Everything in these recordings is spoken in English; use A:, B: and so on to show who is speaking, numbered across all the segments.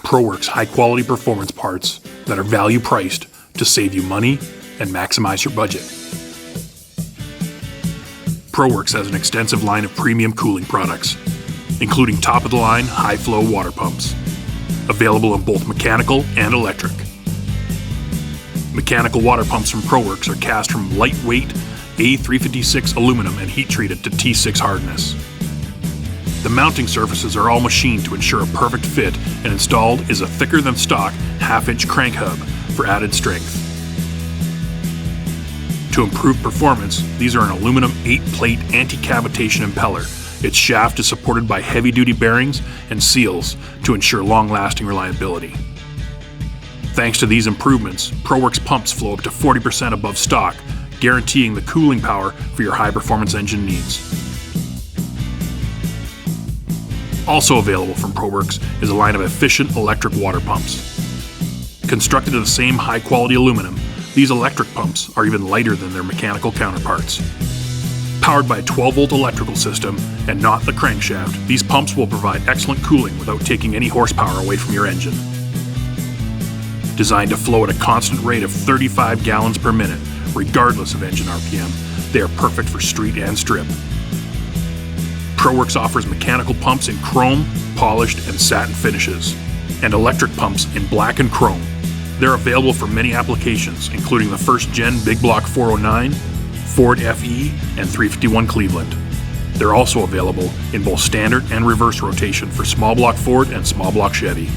A: Proworx high-quality performance parts that are value-priced to save you money and maximize your budget. Proworx has an extensive line of premium cooling products, including top-of-the-line high-flow water pumps, available in both mechanical and electric. Mechanical water pumps from Proworx are cast from lightweight A356 aluminum and heat-treated to T6 hardness. The mounting surfaces are all machined to ensure a perfect fit, and installed is a thicker-than-stock half-inch crank hub for added strength. To improve performance, these are an aluminum 8-plate anti-cavitation impeller. Its shaft is supported by heavy-duty bearings and seals to ensure long-lasting reliability. Thanks to these improvements, Proworx pumps flow up to 40% above stock, guaranteeing the cooling power for your high-performance engine needs. Also available from Proworx is a line of efficient electric water pumps. Constructed of the same high-quality aluminum, these electric pumps are even lighter than their mechanical counterparts. Powered by a 12-volt electrical system and not the crankshaft, these pumps will provide excellent cooling without taking any horsepower away from your engine. Designed to flow at a constant rate of 35 gallons per minute, regardless of engine RPM, they are perfect for street and strip. Proworx offers mechanical pumps in chrome, polished, and satin finishes, and electric pumps in black and chrome. They're available for many applications, including the first-gen Big Block 409, Ford FE, and 351 Cleveland. They're also available in both standard and reverse rotation for small block Ford and small block Chevy.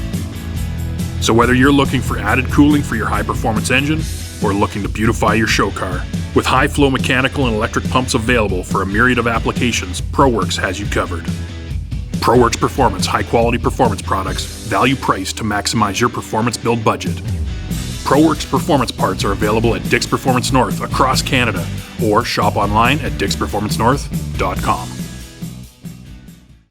A: So whether you're looking for added cooling for your high-performance engine or looking to beautify your show car, with high-flow mechanical and electric pumps available for a myriad of applications, Proworx has you covered. Proworx Performance high-quality performance products, value priced to maximize your performance build budget. Proworx Performance parts are available at Dix Performance North across Canada, or shop online at dixperformancenorth.com.